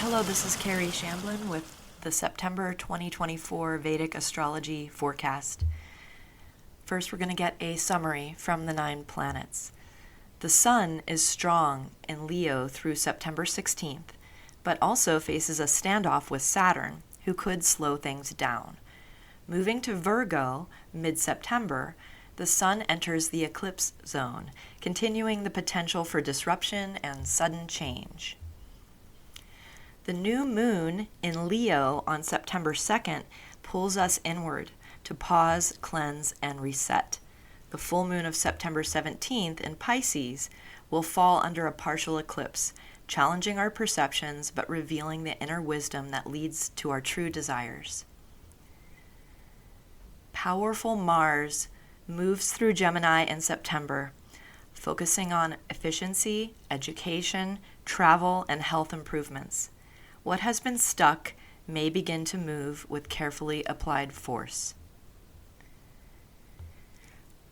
Hello, this is Kerry Shamblin with the September 2024 Vedic Astrology forecast. First, we're going to get a summary from the 9 planets. The Sun is strong in Leo through September 16th, but also faces a standoff with Saturn, who could slow things down. Moving to Virgo mid-September, the Sun enters the eclipse zone, continuing the potential for disruption and sudden change. The new moon in Leo on September 2nd pulls us inward to pause, cleanse, and reset. The full moon of September 17th in Pisces will fall under a partial eclipse, challenging our perceptions but revealing the inner wisdom that leads to our true desires. Powerful Mars moves through Gemini in September, focusing on efficiency, education, travel, and health improvements. What has been stuck may begin to move with carefully applied force.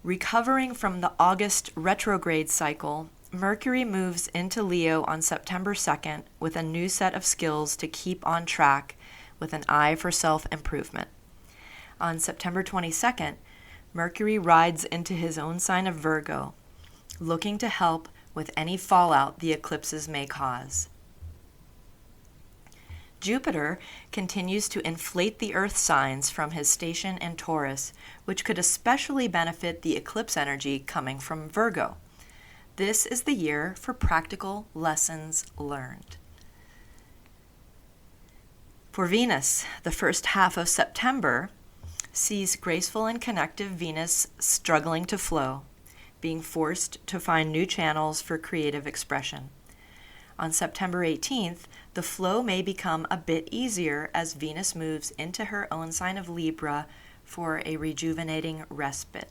Recovering from the August retrograde cycle, Mercury moves into Leo on September 2nd with a new set of skills to keep on track with an eye for self-improvement. On September 22nd, Mercury rides into his own sign of Virgo, looking to help with any fallout the eclipses may cause. Jupiter continues to inflate the Earth signs from his station in Taurus, which could especially benefit the eclipse energy coming from Virgo. This is the year for practical lessons learned. For Venus, the first half of September sees graceful and connective Venus struggling to flow, being forced to find new channels for creative expression. On September 18th, the flow may become a bit easier as Venus moves into her own sign of Libra for a rejuvenating respite.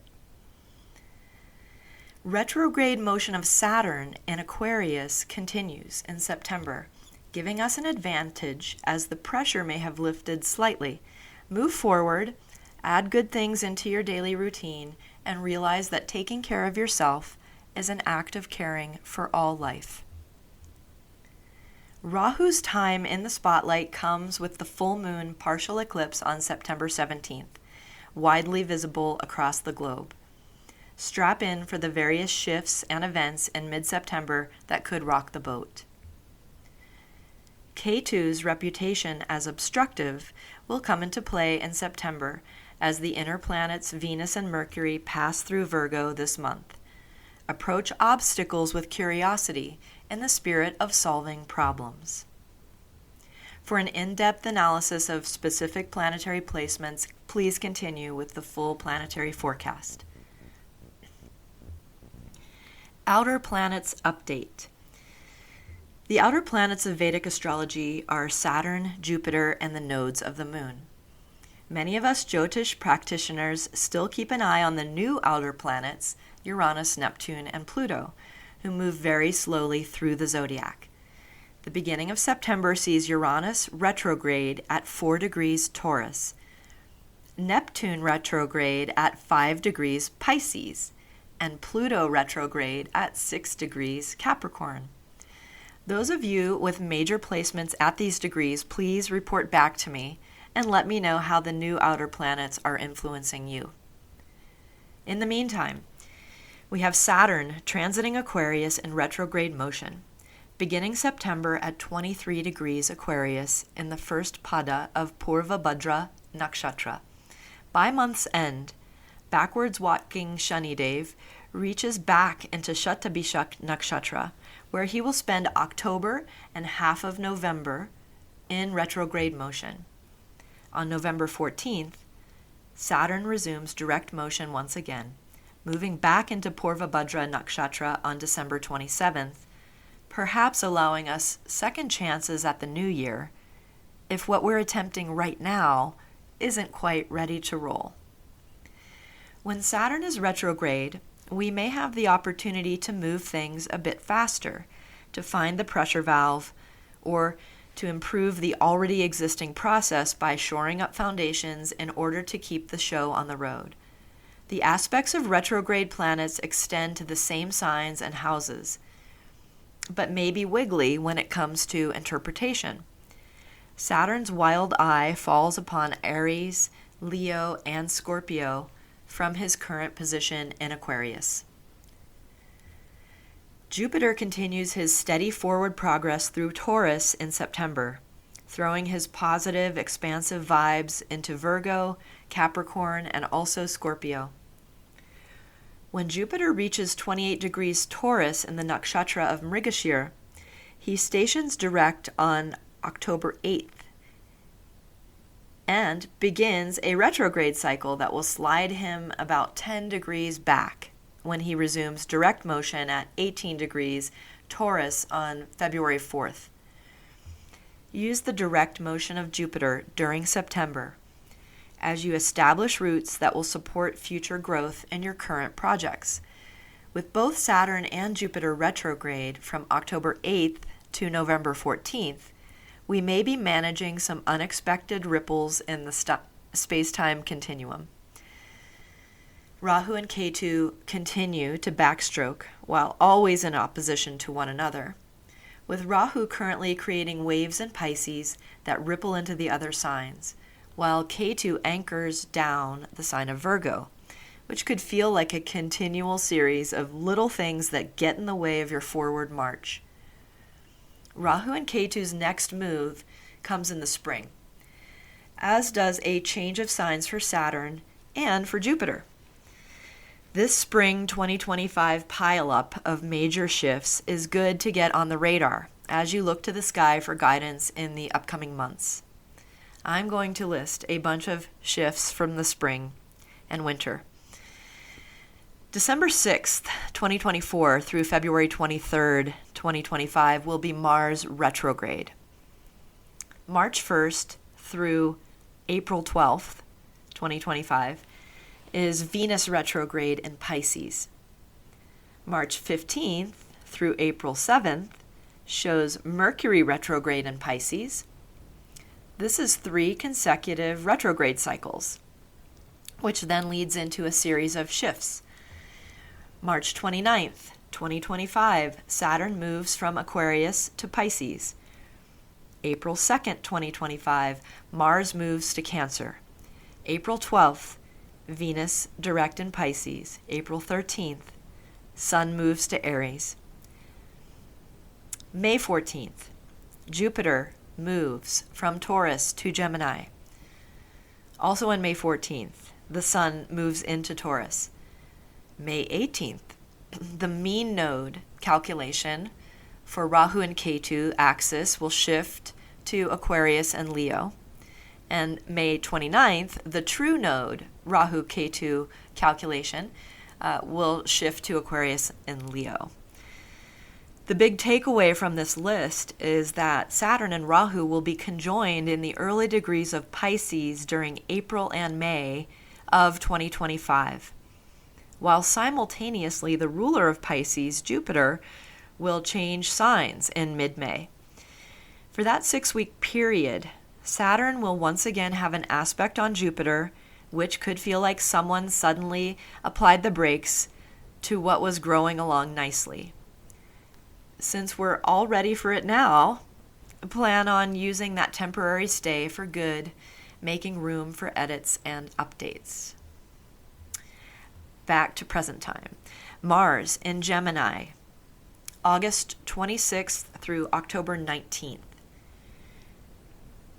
Retrograde motion of Saturn in Aquarius continues in September, giving us an advantage as the pressure may have lifted slightly. Move forward, add good things into your daily routine, and realize that taking care of yourself is an act of caring for all life. Rahu's time in the spotlight comes with the full moon partial eclipse on September 17th, widely visible across the globe. Strap in for the various shifts and events in mid-September that could rock the boat. Ketu's reputation as obstructive will come into play in September as the inner planets Venus and Mercury pass through Virgo this month. Approach obstacles with curiosity in the spirit of solving problems. For an in-depth analysis of specific planetary placements, please continue with the full planetary forecast. Outer Planets Update. The outer planets of Vedic astrology are Saturn, Jupiter, and the nodes of the moon. Many of us Jyotish practitioners still keep an eye on the new outer planets, Uranus, Neptune, and Pluto, who move very slowly through the zodiac. The beginning of September sees Uranus retrograde at 4 degrees Taurus, Neptune retrograde at 5 degrees Pisces, and Pluto retrograde at 6 degrees Capricorn. Those of you with major placements at these degrees, please report back to me and let me know how the new outer planets are influencing you. In the meantime, we have Saturn transiting Aquarius in retrograde motion, beginning September at 23 degrees Aquarius in the first pada of Purvabhadra Nakshatra. By month's end, backwards walking Shanidev reaches back into Shatabhishak Nakshatra, where he will spend October and half of November in retrograde motion. On November 14th, Saturn resumes direct motion once again, moving back into Purvabhadra Nakshatra on December 27th, perhaps allowing us second chances at the new year if what we're attempting right now isn't quite ready to roll. When Saturn is retrograde, we may have the opportunity to move things a bit faster, to find the pressure valve, or to improve the already existing process by shoring up foundations in order to keep the show on the road. The aspects of retrograde planets extend to the same signs and houses, but may be wiggly when it comes to interpretation. Saturn's wild eye falls upon Aries, Leo, and Scorpio from his current position in Aquarius. Jupiter continues his steady forward progress through Taurus in September, throwing his positive, expansive vibes into Virgo, Capricorn, and also Scorpio. When Jupiter reaches 28 degrees Taurus in the nakshatra of Mrigashira, he stations direct on October 8th and begins a retrograde cycle that will slide him about 10 degrees back when he resumes direct motion at 18 degrees Taurus on February 4th. Use the direct motion of Jupiter during September as you establish roots that will support future growth in your current projects. With both Saturn and Jupiter retrograde from October 8th to November 14th, we may be managing some unexpected ripples in the space-time continuum. Rahu and Ketu continue to backstroke while always in opposition to one another, with Rahu currently creating waves in Pisces that ripple into the other signs, while Ketu anchors down the sign of Virgo, which could feel like a continual series of little things that get in the way of your forward march. Rahu and Ketu's next move comes in the spring, as does a change of signs for Saturn and for Jupiter. This spring 2025 pileup of major shifts is good to get on the radar as you look to the sky for guidance in the upcoming months. I'm going to list a bunch of shifts from the spring and winter. December 6th, 2024 through February 23rd, 2025 will be Mars retrograde. March 1st through April 12th, 2025 is Venus retrograde in Pisces. March 15th through April 7th shows Mercury retrograde in Pisces. This is 3 consecutive retrograde cycles, which then leads into a series of shifts. March 29th, 2025, Saturn moves from Aquarius to Pisces. April 2nd, 2025, Mars moves to Cancer. April 12th, Venus direct in Pisces. April 13th, Sun moves to Aries. May 14th, Jupiter moves from Taurus to Gemini. Also on May 14th, the Sun moves into Taurus. May 18th, the mean node calculation for Rahu and Ketu axis will shift to Aquarius and Leo. And May 29th, the true node Rahu-Ketu calculation will shift to Aquarius and Leo. The big takeaway from this list is that Saturn and Rahu will be conjoined in the early degrees of Pisces during April and May of 2025, while simultaneously the ruler of Pisces, Jupiter, will change signs in mid-May. For that 6-week period, Saturn will once again have an aspect on Jupiter, which could feel like someone suddenly applied the brakes to what was growing along nicely. Since we're all ready for it now, plan on using that temporary stay for good, making room for edits and updates. Back to present time. Mars in Gemini, August 26th through October 19th.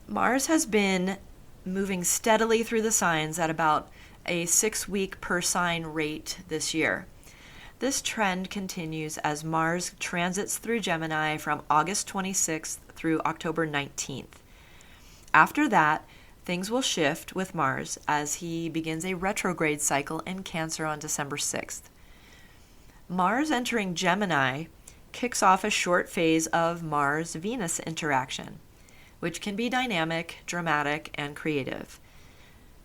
Mars has been moving steadily through the signs at about a 6-week per sign rate this year. This trend continues as Mars transits through Gemini from August 26th through October 19th. After that, things will shift with Mars as he begins a retrograde cycle in Cancer on December 6th. Mars entering Gemini kicks off a short phase of Mars-Venus interaction, which can be dynamic, dramatic, and creative.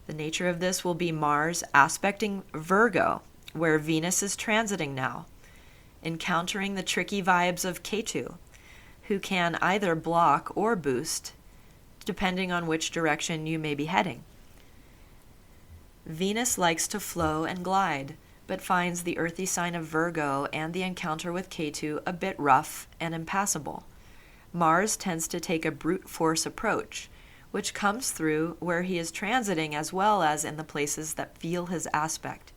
The nature of this will be Mars aspecting Virgo, where Venus is transiting now, encountering the tricky vibes of Ketu, who can either block or boost, depending on which direction you may be heading. Venus likes to flow and glide, but finds the earthy sign of Virgo and the encounter with Ketu a bit rough and impassable. Mars tends to take a brute force approach, which comes through where he is transiting as well as in the places that feel his aspect.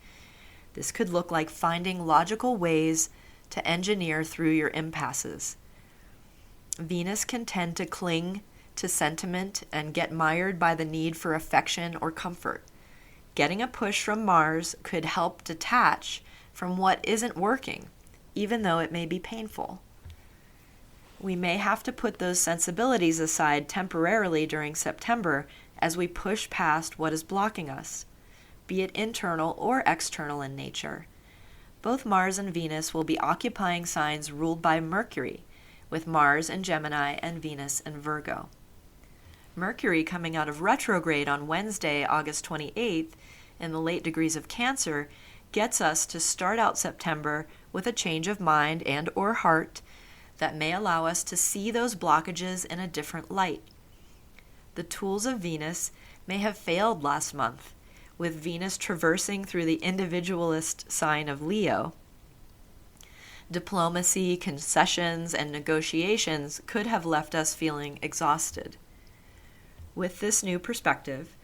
This could look like finding logical ways to engineer through your impasses. Venus can tend to cling to sentiment and get mired by the need for affection or comfort. Getting a push from Mars could help detach from what isn't working, even though it may be painful. We may have to put those sensibilities aside temporarily during September as we push past what is blocking us, be it internal or external in nature. Both Mars and Venus will be occupying signs ruled by Mercury, with Mars in Gemini and Venus in Virgo. Mercury coming out of retrograde on Wednesday, August 28th, in the late degrees of Cancer, gets us to start out September with a change of mind and or heart that may allow us to see those blockages in a different light. The tools of Venus may have failed last month, with Venus traversing through the individualist sign of Leo. Diplomacy, concessions, and negotiations could have left us feeling exhausted. With this new perspective,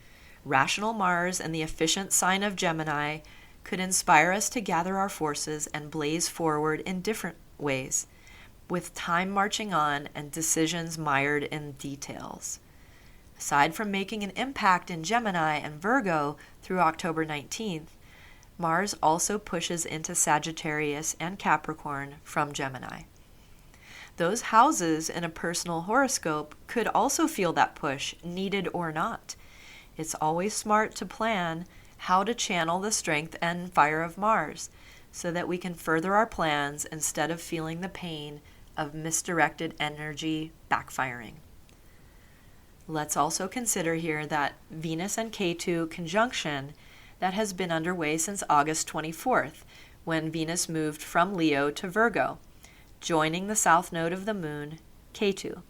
rational Mars and the efficient sign of Gemini could inspire us to gather our forces and blaze forward in different ways, with time marching on and decisions mired in details. Aside from making an impact in Gemini and Virgo through October 19th, Mars also pushes into Sagittarius and Capricorn from Gemini. Those houses in a personal horoscope could also feel that push, needed or not. It's always smart to plan how to channel the strength and fire of Mars so that we can further our plans instead of feeling the pain of misdirected energy backfiring. Let's also consider here that Venus and Ketu conjunction that has been underway since August 24th, when Venus moved from Leo to Virgo, joining the south node of the moon, Ketu.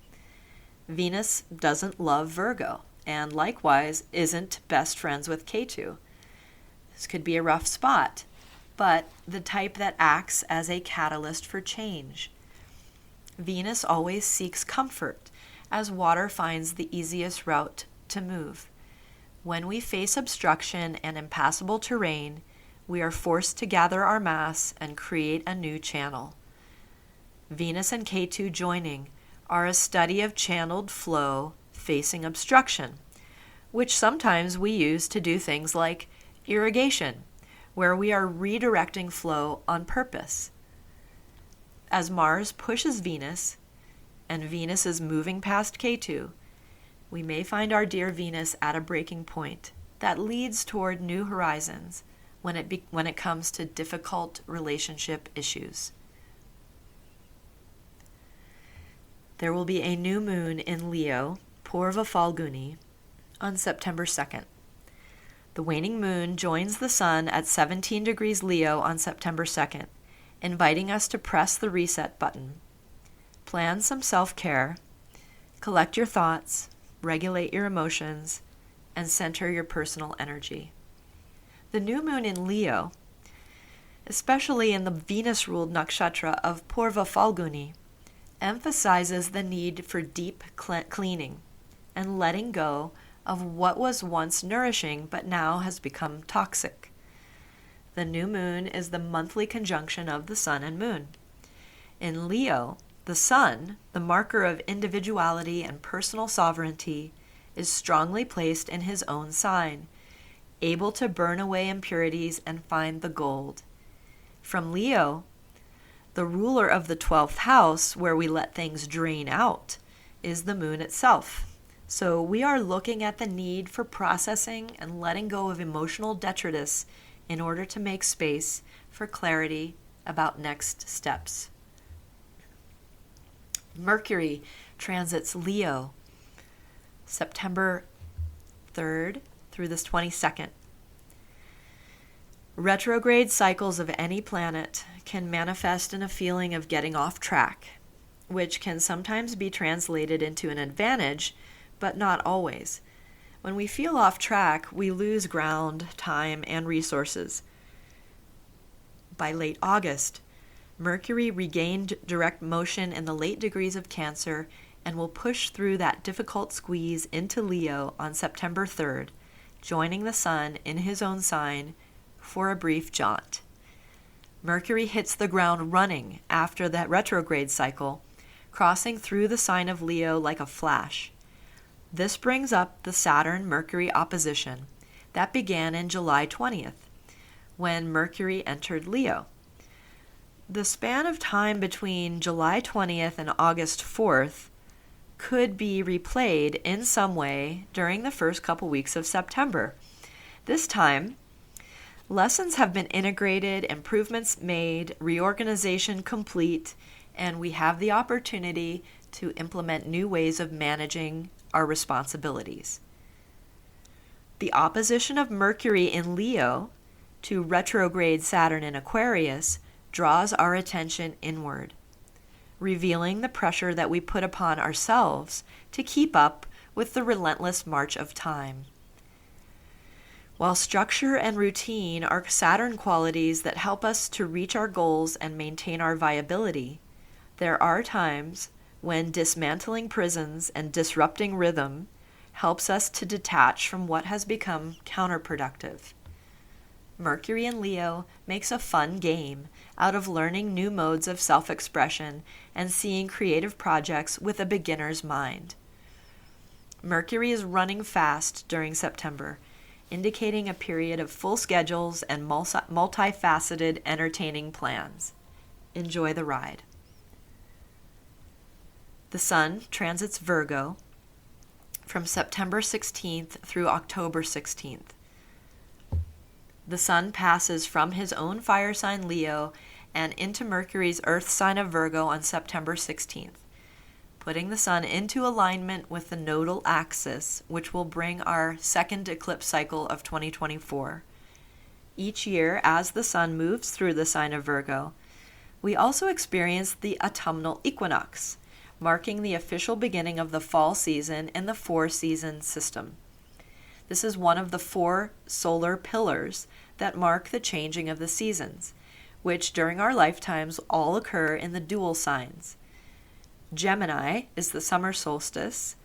Venus doesn't love Virgo, and likewise isn't best friends with Ketu. This could be a rough spot, but the type that acts as a catalyst for change. Venus always seeks comfort, as water finds the easiest route to move. When we face obstruction and impassable terrain, we are forced to gather our mass and create a new channel. Venus and Ketu joining are a study of channeled flow facing obstruction, which sometimes we use to do things like irrigation, where we are redirecting flow on purpose. As Mars pushes Venus, and Venus is moving past Ketu, we may find our dear Venus at a breaking point that leads toward new horizons when it comes to difficult relationship issues. There will be a new moon in Leo, Purva Falguni, on September 2nd. The waning moon joins the sun at 17 degrees Leo on September 2nd, inviting us to press the reset button. Plan some self-care, collect your thoughts, regulate your emotions, and center your personal energy. The new moon in Leo, especially in the Venus-ruled nakshatra of Purva Falguni, emphasizes the need for deep cleaning and letting go of what was once nourishing but now has become toxic. The new moon is the monthly conjunction of the sun and moon. In Leo, the sun, the marker of individuality and personal sovereignty, is strongly placed in his own sign, able to burn away impurities and find the gold. From Leo, the ruler of the 12th house, where we let things drain out, is the moon itself. So we are looking at the need for processing and letting go of emotional detritus in order to make space for clarity about next steps. Mercury transits Leo September 3rd through the 22nd. Retrograde cycles of any planet can manifest in a feeling of getting off track, which can sometimes be translated into an advantage, but not always. When we feel off track, we lose ground, time, and resources. By late August, Mercury regained direct motion in the late degrees of Cancer and will push through that difficult squeeze into Leo on September 3rd, joining the Sun in his own sign for a brief jaunt. Mercury hits the ground running after that retrograde cycle, crossing through the sign of Leo like a flash. This brings up the Saturn-Mercury opposition that began in July 20th, when Mercury entered Leo. The span of time between July 20th and August 4th could be replayed in some way during the first couple weeks of September. This time, lessons have been integrated, improvements made, reorganization complete, and we have the opportunity to implement new ways of managing our responsibilities. The opposition of Mercury in Leo to retrograde Saturn in Aquarius draws our attention inward, revealing the pressure that we put upon ourselves to keep up with the relentless march of time. While structure and routine are Saturn qualities that help us to reach our goals and maintain our viability, there are times when dismantling prisons and disrupting rhythm helps us to detach from what has become counterproductive. Mercury in Leo makes a fun game out of learning new modes of self-expression and seeing creative projects with a beginner's mind. Mercury is running fast during September, indicating a period of full schedules and multifaceted entertaining plans. Enjoy the ride. The Sun transits Virgo from September 16th through October 16th. The Sun passes from his own fire sign Leo and into Mercury's earth sign of Virgo on September 16th, putting the Sun into alignment with the nodal axis, which will bring our second eclipse cycle of 2024. Each year, as the Sun moves through the sign of Virgo, we also experience the autumnal equinox, marking the official beginning of the fall season in the four-season system. This is one of the four solar pillars that mark the changing of the seasons, which during our lifetimes all occur in the dual signs. Gemini is the summer solstice,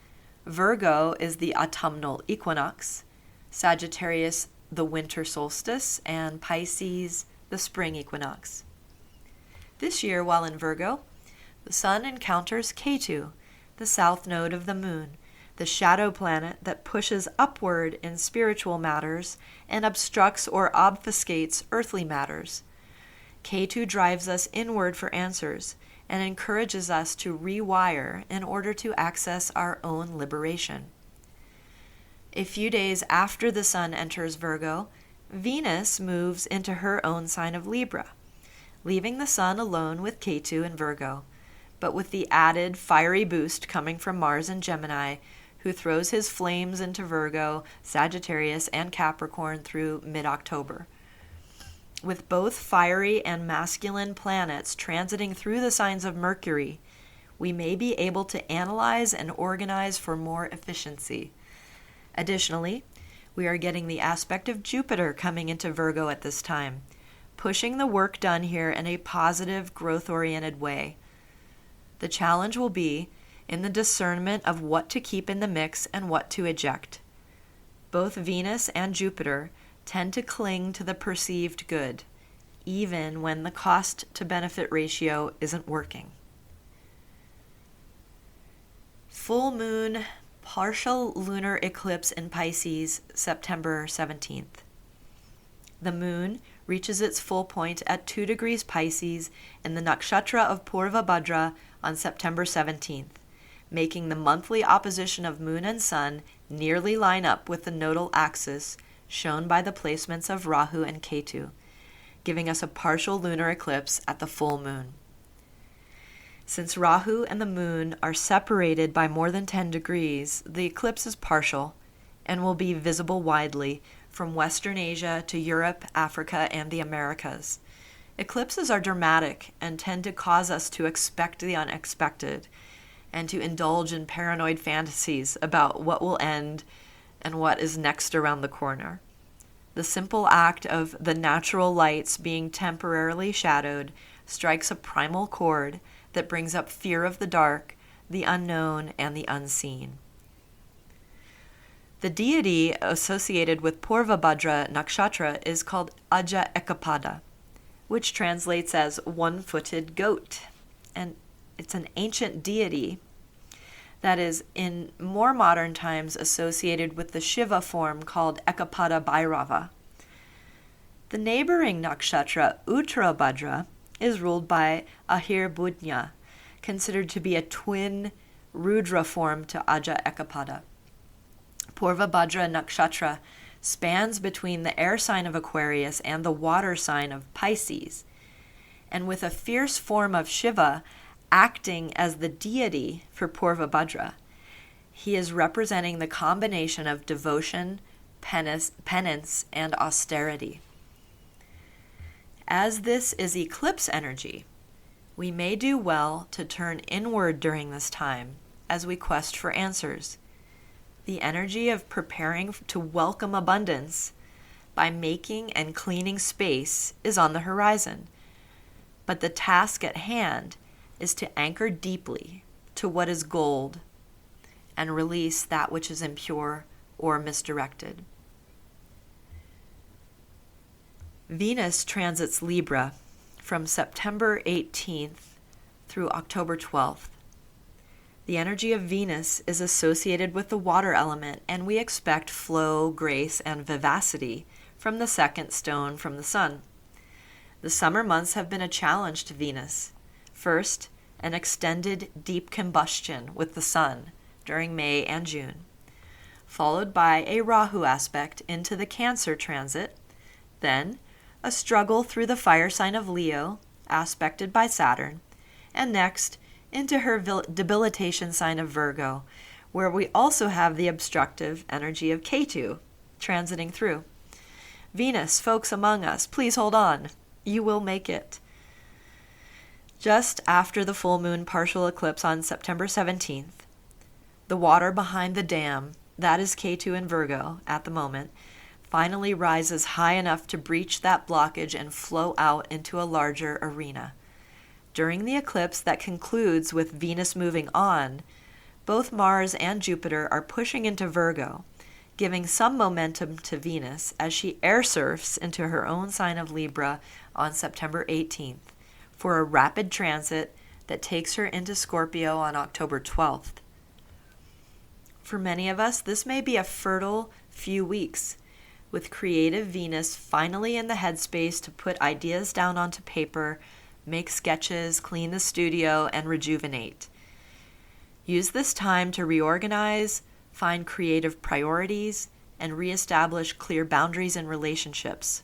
Virgo is the autumnal equinox, Sagittarius the winter solstice, and Pisces the spring equinox. This year, while in Virgo, the Sun encounters Ketu, the south node of the Moon, the shadow planet that pushes upward in spiritual matters and obstructs or obfuscates earthly matters. Ketu drives us inward for answers and encourages us to rewire in order to access our own liberation. A few days after the Sun enters Virgo, Venus moves into her own sign of Libra, leaving the Sun alone with Ketu in Virgo, but with the added fiery boost coming from Mars in Gemini, who throws his flames into Virgo, Sagittarius, and Capricorn through mid-October. With both fiery and masculine planets transiting through the signs of Mercury, we may be able to analyze and organize for more efficiency. Additionally, we are getting the aspect of Jupiter coming into Virgo at this time, pushing the work done here in a positive, growth-oriented way. The challenge will be in the discernment of what to keep in the mix and what to eject. Both Venus and Jupiter tend to cling to the perceived good, even when the cost-to-benefit ratio isn't working. Full moon, partial lunar eclipse in Pisces, September 17th. The moon reaches its full point at 2 degrees Pisces in the nakshatra of Purvabhadra on September 17th, making the monthly opposition of Moon and Sun nearly line up with the nodal axis shown by the placements of Rahu and Ketu, giving us a partial lunar eclipse at the full moon. Since Rahu and the Moon are separated by more than 10 degrees, the eclipse is partial and will be visible widely from Western Asia to Europe, Africa, and the Americas. Eclipses are dramatic and tend to cause us to expect the unexpected and to indulge in paranoid fantasies about what will end and what is next around the corner. The simple act of the natural lights being temporarily shadowed strikes a primal chord that brings up fear of the dark, the unknown, and the unseen. The deity associated with Purvabhadra nakshatra is called Aja Ekapada, which translates as one-footed goat. And it's an ancient deity that is in more modern times associated with the Shiva form called Ekapada Bhairava. The neighboring nakshatra, Uttarabhadra, is ruled by Ahir Budnya, considered to be a twin Rudra form to Aja Ekapada. Purvabhadra nakshatra spans between the air sign of Aquarius and the water sign of Pisces, and with a fierce form of Shiva acting as the deity for Purvabhadra, he is representing the combination of devotion, penance, and austerity. As this is eclipse energy, we may do well to turn inward during this time as we quest for answers. The energy of preparing to welcome abundance by making and cleaning space is on the horizon, but the task at hand is to anchor deeply to what is gold and release that which is impure or misdirected. Venus transits Libra from September 18th through October 12th. The energy of Venus is associated with the water element, and we expect flow, grace, and vivacity from the second stone from the sun. The summer months have been a challenge to Venus. First, an extended deep combustion with the sun during May and June, followed by a Rahu aspect into the Cancer transit, then a struggle through the fire sign of Leo, aspected by Saturn, and next into her debilitation sign of Virgo, where we also have the obstructive energy of Ketu transiting through. Venus, folks among us, please hold on. You will make it. Just after the full moon partial eclipse on September 17th, the water behind the dam, that is Ketu in Virgo at the moment, finally rises high enough to breach that blockage and flow out into a larger arena. During the eclipse that concludes with Venus moving on, both Mars and Jupiter are pushing into Virgo, giving some momentum to Venus as she air surfs into her own sign of Libra on September 18th for a rapid transit that takes her into Scorpio on October 12th. For many of us, this may be a fertile few weeks, with creative Venus finally in the headspace to put ideas down onto paper, make sketches, clean the studio, and rejuvenate. Use this time to reorganize, find creative priorities, and reestablish clear boundaries in relationships.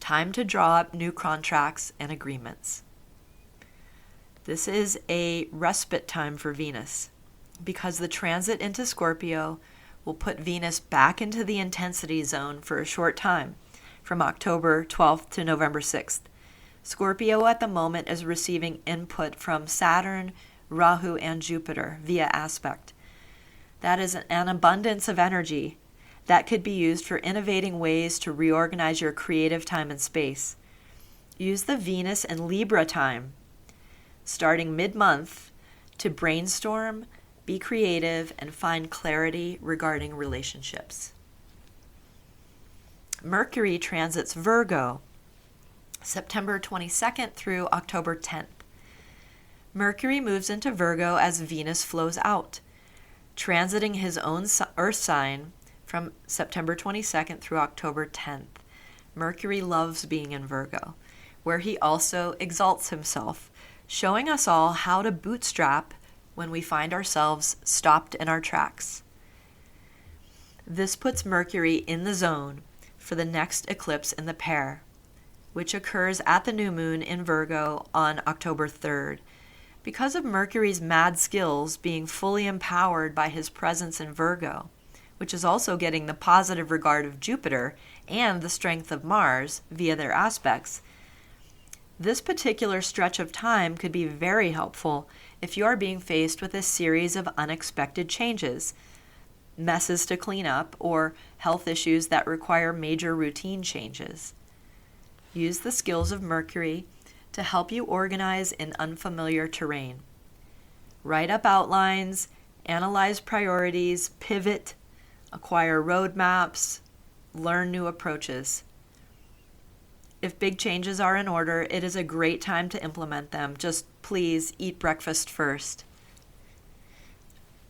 Time to draw up new contracts and agreements. This is a respite time for Venus, because the transit into Scorpio will put Venus back into the intensity zone for a short time, from October 12th to November 6th. Scorpio at the moment is receiving input from Saturn, Rahu, and Jupiter via aspect. That is an abundance of energy that could be used for innovating ways to reorganize your creative time and space. Use the Venus and Libra time, starting mid-month, to brainstorm, be creative, and find clarity regarding relationships. Mercury transits Virgo, September 22nd through October 10th. Mercury moves into Virgo as Venus flows out, transiting his own Earth sign from September 22nd through October 10th. Mercury loves being in Virgo, where he also exalts himself, showing us all how to bootstrap when we find ourselves stopped in our tracks. This puts Mercury in the zone for the next eclipse in the pair, which occurs at the new moon in Virgo on October 3rd. Because of Mercury's mad skills being fully empowered by his presence in Virgo, which is also getting the positive regard of Jupiter and the strength of Mars via their aspects, this particular stretch of time could be very helpful if you are being faced with a series of unexpected changes, messes to clean up, or health issues that require major routine changes. Use the skills of Mercury to help you organize in unfamiliar terrain. Write up outlines, analyze priorities, pivot, acquire roadmaps, learn new approaches. If big changes are in order, it is a great time to implement them. Just please eat breakfast first.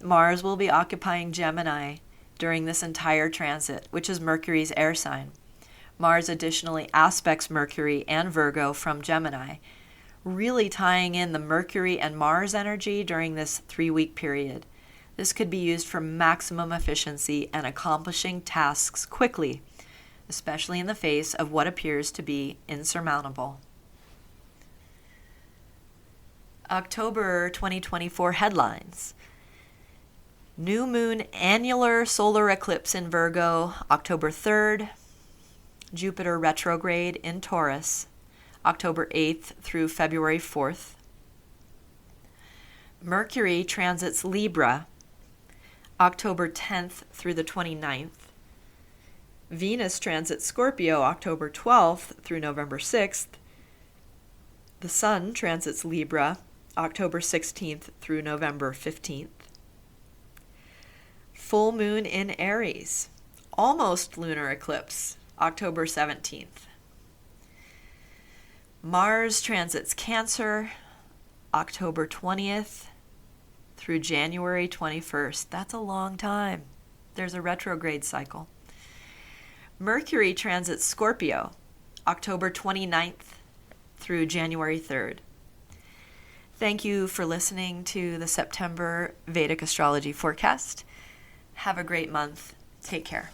Mars will be occupying Gemini during this entire transit, which is Mercury's air sign. Mars additionally aspects Mercury and Virgo from Gemini, really tying in the Mercury and Mars energy during this 3-week period. This could be used for maximum efficiency and accomplishing tasks quickly, especially in the face of what appears to be insurmountable. October 2024 headlines. New moon annular solar eclipse in Virgo, October 3rd. Jupiter retrograde in Taurus, October 8th through February 4th. Mercury transits Libra, October 10th through the 29th. Venus transits Scorpio, October 12th through November 6th. The Sun transits Libra, October 16th through November 15th. Full moon in Aries, almost lunar eclipse, October 17th. Mars transits Cancer, October 20th through January 21st. That's a long time. There's a retrograde cycle. Mercury transits Scorpio, October 29th through January 3rd. Thank you for listening to the September Vedic Astrology forecast. Have a great month. Take care.